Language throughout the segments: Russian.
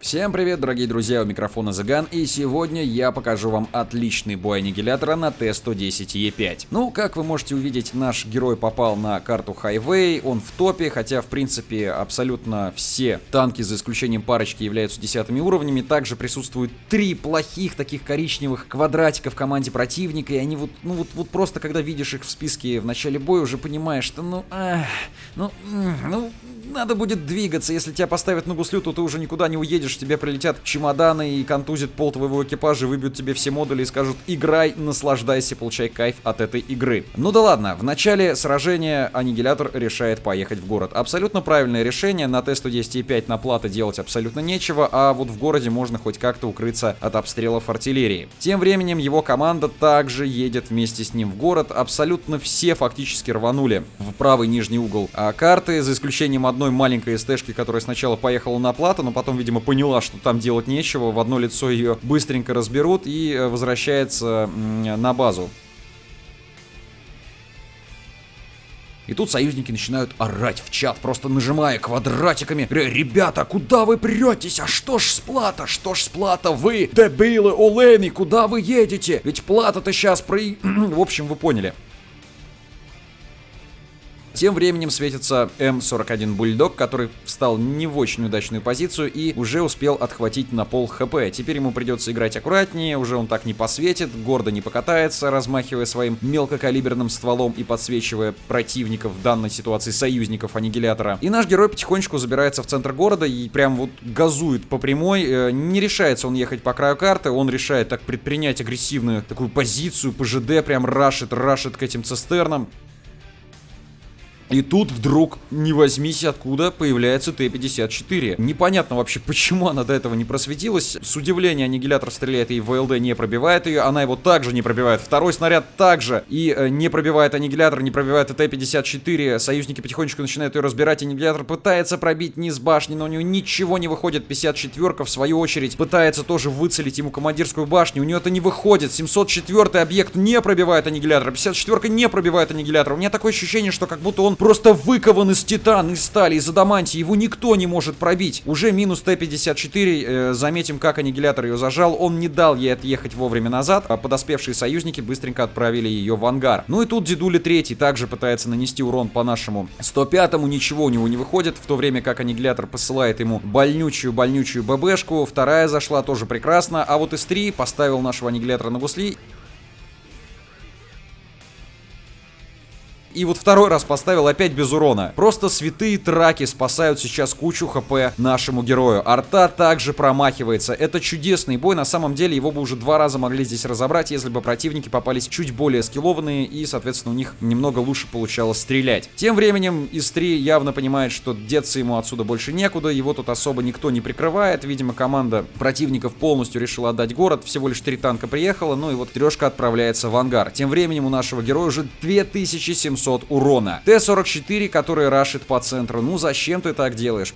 Всем привет, дорогие друзья, у микрофона Заган, и сегодня я покажу вам отличный бой аннигилятора на Т-110Е5. Ну, как вы можете увидеть, наш герой попал на карту Highway, он в топе, хотя, в принципе, абсолютно все танки, за исключением парочки, являются 10-ми уровнями. Также присутствуют 3 плохих таких коричневых квадратика в команде противника, и они вот просто, когда видишь их в списке в начале боя, уже понимаешь, что надо будет двигаться. Если тебя поставят на гуслю, то ты уже никуда не уедешь, тебе прилетят чемоданы и контузит пол твоего экипажа, выбьют тебе все модули и скажут: играй, наслаждайся, получай кайф от этой игры. Ну да ладно, в начале сражения аннигилятор решает поехать в город. Абсолютно правильное решение, на Т-110Е5 на плато делать абсолютно нечего, а вот в городе можно хоть как-то укрыться от обстрелов артиллерии. Тем временем его команда также едет вместе с ним в город, абсолютно все фактически рванули в правый нижний угол карты, за исключением одной маленькой СТшки, которая сначала поехала на плато, но потом, видимо, поняла, что там делать нечего, в одно лицо ее быстренько разберут и возвращается на базу. И тут союзники начинают орать в чат, просто нажимая квадратиками: ребята, куда вы претесь? А что ж с плата? Что ж с плата? Вы, дебилы, олени, куда вы едете? Ведь плата-то сейчас В общем, вы поняли. Тем временем светится М41 Бульдог, который встал не в очень удачную позицию и уже успел отхватить на пол хп. Теперь ему придется играть аккуратнее, уже он так не посветит, гордо не покатается, размахивая своим мелкокалиберным стволом и подсвечивая противников, в данной ситуации союзников аннигилятора. И наш герой потихонечку забирается в центр города и прям вот газует по прямой. Не решается он ехать по краю карты, он решает так предпринять агрессивную такую позицию, ПЖД, прям рашит к этим цистернам. И тут вдруг, не возьмись откуда, появляется Т-54. Непонятно вообще, почему она до этого не просветилась. С удивления аннигилятор стреляет, и ВЛД не пробивает ее, она его также не пробивает. Второй снаряд также и не пробивает аннигилятор, не пробивает и Т-54. Союзники потихонечку начинают ее разбирать. Аннигилятор пытается пробить низ башни, но у него ничего не выходит. 54-ка, в свою очередь, пытается тоже выцелить ему командирскую башню. У нее это не выходит. 704-й объект не пробивает аннигилятор. 54-ка не пробивает аннигилятор. У меня такое ощущение, что как будто он просто выкован из титана, из стали, из адамантии. Его никто не может пробить. Уже минус Т-54. Заметим, как аннигилятор ее зажал. Он не дал ей отъехать вовремя назад. А подоспевшие союзники быстренько отправили ее в ангар. Ну и тут Дедуля 3 также пытается нанести урон по нашему 105-му. Ничего у него не выходит. В то время как аннигилятор посылает ему больнючую ББшку. Вторая зашла тоже прекрасно. А вот ИС-3 поставил нашего аннигилятора на гусли. И вот второй раз поставил опять без урона. Просто святые траки спасают сейчас кучу хп нашему герою. Арта также промахивается. Это чудесный бой. На самом деле его бы уже 2 раза могли здесь разобрать, если бы противники попались чуть более скиллованные и, соответственно, у них немного лучше получалось стрелять. Тем временем ИС-3 явно понимает, что деться ему отсюда больше некуда. Его тут особо никто не прикрывает. Видимо, команда противников полностью решила отдать город. Всего лишь 3 танка приехало. Ну и вот трешка отправляется в ангар. Тем временем у нашего героя уже 2700 урона. Т-44, который рашит по центру. Ну зачем ты так делаешь?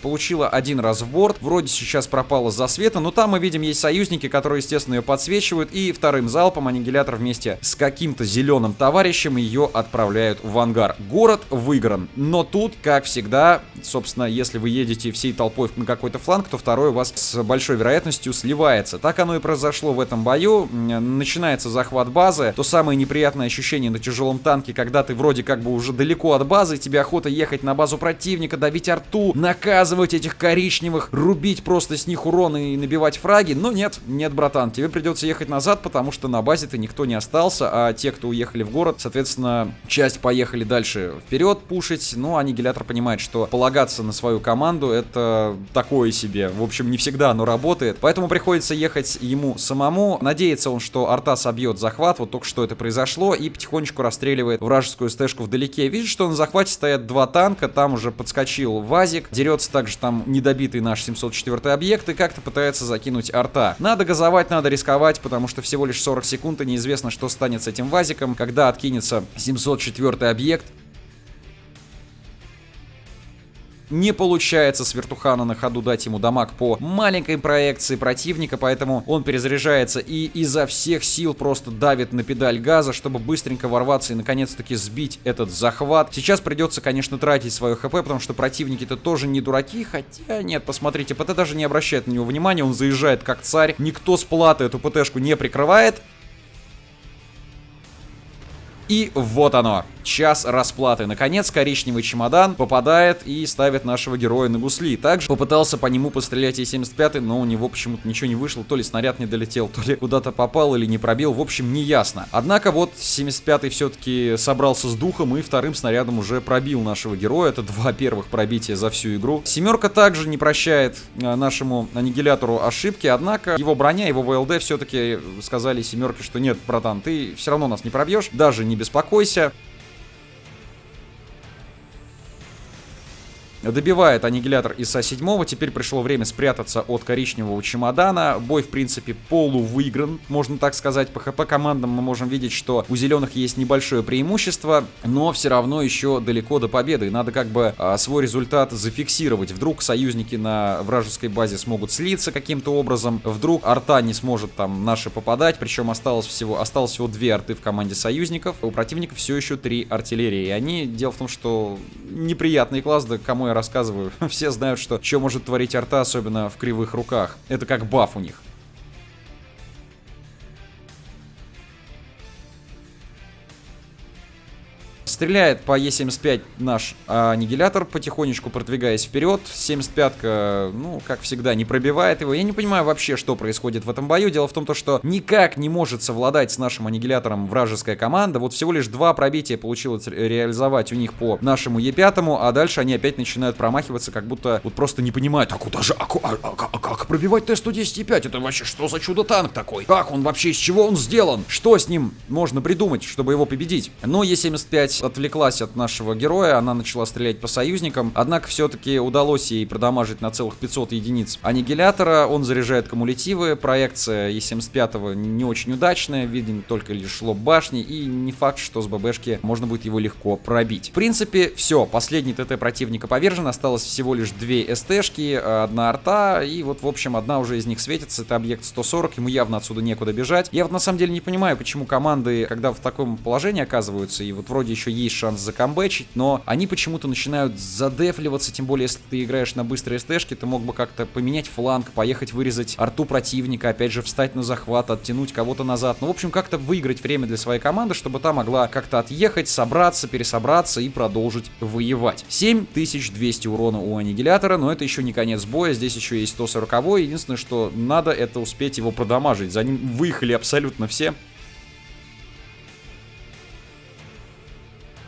Получила 1 раз в борт, вроде сейчас пропала с засвета, но там мы видим, есть союзники, которые, естественно, ее подсвечивают, и вторым залпом аннигилятор вместе с каким-то зеленым товарищем ее отправляют в ангар. Город выигран, но тут, как всегда, собственно, если вы едете всей толпой на какой-то фланг, то второй у вас с большой вероятностью сливается. Так оно и произошло в этом бою. Начинается захват базы, то самое неприятное ощущение на тяжелом танке, когда ты вроде как бы уже далеко от базы, тебе охота ехать на базу противника, добить арту, наказывать этих коричневых, рубить просто с них урон и набивать фраги. Но нет, братан, тебе придется ехать назад, потому что на базе-то никто не остался, а те, кто уехали в город, соответственно, часть поехали дальше вперед пушить. Ну, аннигилятор понимает, что полагаться на свою команду — это такое себе. В общем, не всегда оно работает, поэтому приходится ехать ему самому. Надеется он, что арта собьет захват, вот только что это произошло, и потихонечку расстреливает вражескую стэшку вдалеке. Видит, что на захвате стоят 2 танка, там уже подскочил ВАЗик, дерется также там недобитый наш 704 объект и как-то пытается закинуть арта. Надо газовать, надо рисковать, потому что всего лишь 40 секунд и неизвестно, что станет с этим ВАЗиком, когда откинется 704 объект. Не получается с вертухана на ходу дать ему дамаг по маленькой проекции противника, поэтому он перезаряжается и изо всех сил просто давит на педаль газа, чтобы быстренько ворваться и наконец-таки сбить этот захват. Сейчас придется, конечно, тратить свое хп, потому что противники-то тоже не дураки, хотя нет, посмотрите, ПТ даже не обращает на него внимания, он заезжает как царь, никто с платы эту ПТшку не прикрывает. И вот оно, час расплаты. Наконец, коричневый чемодан попадает и ставит нашего героя на гусли. Также попытался по нему пострелять И-75, но у него почему-то ничего не вышло. То ли снаряд не долетел, то ли куда-то попал или не пробил. В общем, не ясно. Однако вот 75-й все-таки собрался с духом и вторым снарядом уже пробил нашего героя. Это 2 первых пробития за всю игру. Семерка также не прощает нашему аннигилятору ошибки. Однако его броня, его ВЛД все-таки сказали семерке, что нет, братан, ты все равно нас не пробьешь. Даже не беспокойся. Добивает аннигилятор ИСа-7. Теперь пришло время спрятаться от коричневого чемодана. Бой, в принципе, полувыигран, можно так сказать. По ХП командам мы можем видеть, что у зеленых есть небольшое преимущество, но все равно еще далеко до победы. И надо как бы свой результат зафиксировать. Вдруг союзники на вражеской базе смогут слиться каким-то образом. Вдруг арта не сможет там наши попадать. Причем осталось всего 2 арты в команде союзников. У противников все еще 3 артиллерии. И они, дело в том, что неприятный класс, да кому я рассказываю. Все знают, что может творить арта, особенно в кривых руках. Это как баф у них. Стреляет по Е75 наш аннигилятор, потихонечку продвигаясь вперед. 75-ка, ну, как всегда, не пробивает его. Я не понимаю вообще, что происходит в этом бою. Дело в том, что никак не может совладать с нашим аннигилятором вражеская команда. Вот всего лишь 2 пробития получилось реализовать у них по нашему Е5, а дальше они опять начинают промахиваться, как будто вот просто не понимают, а куда же, как пробивать Т-110-5? Это вообще что за чудо-танк такой? Как он вообще, из чего он сделан? Что с ним можно придумать, чтобы его победить? Но Е75 отвлеклась от нашего героя, она начала стрелять по союзникам, однако все-таки удалось ей продамажить на целых 500 единиц аннигилятора, он заряжает кумулятивы, проекция Е75 не очень удачная, виден только лишь лоб башни, и не факт, что с ББшки можно будет его легко пробить. В принципе, все, последний ТТ противника повержен, осталось всего лишь 2 СТшки, 1 арта, и вот, в общем, одна уже из них светится, это объект 140, ему явно отсюда некуда бежать. Я вот на самом деле не понимаю, почему команды, когда в таком положении оказываются, и вот вроде еще есть шанс закамбэчить, но они почему-то начинают задефливаться, тем более, если ты играешь на быстрой СТшке, ты мог бы как-то поменять фланг, поехать вырезать арту противника, опять же встать на захват, оттянуть кого-то назад, ну, в общем, как-то выиграть время для своей команды, чтобы та могла как-то отъехать, собраться, пересобраться и продолжить воевать. 7200 урона у аннигилятора, но это еще не конец боя, здесь еще есть 140, единственное, что надо, это успеть его продамажить, за ним выехали абсолютно все.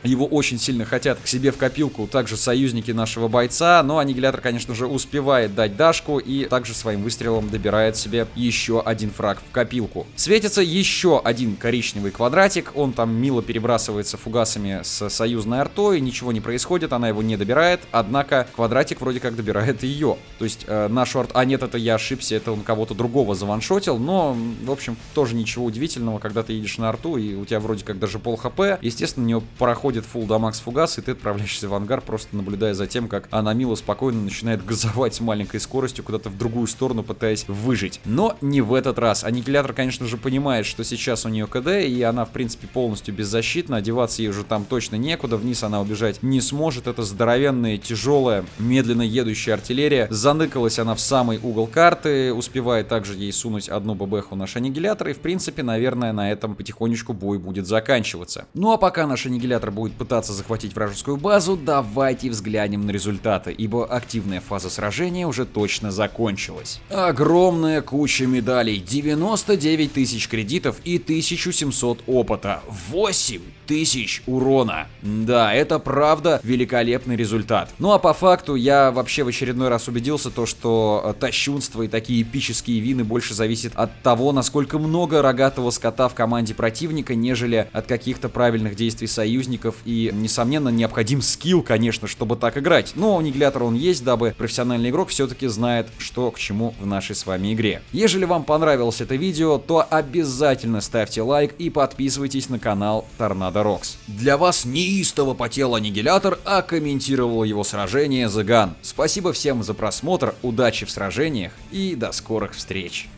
Его очень сильно хотят к себе в копилку также союзники нашего бойца, но аннигилятор, конечно же, успевает дать дашку и также своим выстрелом добирает себе еще 1 фраг в копилку. Светится еще 1 коричневый квадратик, он там мило перебрасывается фугасами с союзной артой, ничего не происходит, она его не добирает, однако квадратик вроде как добирает ее. То есть нашу арту... А нет, это я ошибся, это он кого-то другого заваншотил, но, в общем, тоже ничего удивительного, когда ты едешь на арту и у тебя вроде как даже пол хп, естественно, у него проходит фулл дамаг с фугас, и ты отправляешься в ангар, просто наблюдая за тем, как она мило спокойно начинает газовать с маленькой скоростью куда-то в другую сторону, пытаясь выжить. Но не в этот раз. Аннигилятор, конечно же, понимает, что сейчас у нее КД, и она, в принципе, полностью беззащитна, одеваться ей уже там точно некуда, вниз она убежать не сможет. Это здоровенная, тяжелая, медленно едущая артиллерия. Заныкалась она в самый угол карты, успевает также ей сунуть одну ББху наш аннигилятор, и, в принципе, наверное, на этом потихонечку бой будет заканчиваться. Ну а пока наш аннигилятор будет пытаться захватить вражескую базу, давайте взглянем на результаты, ибо активная фаза сражения уже точно закончилась. Огромная куча медалей, 99 тысяч кредитов и 1700 опыта, 8000 урона. Да, это правда великолепный результат. Ну а по факту я вообще в очередной раз убедился, что тащунство и такие эпические вины больше зависят от того, насколько много рогатого скота в команде противника, нежели от каких-то правильных действий союзников навыков и, несомненно, необходим скилл, конечно, чтобы так играть. Но аннигилятор он есть, дабы профессиональный игрок все-таки знает, что к чему в нашей с вами игре. Ежели вам понравилось это видео, то обязательно ставьте лайк и подписывайтесь на канал Tornado Rocks. Для вас неистово потел аннигилятор, а комментировал его сражение The Gun. Спасибо всем за просмотр, удачи в сражениях и до скорых встреч!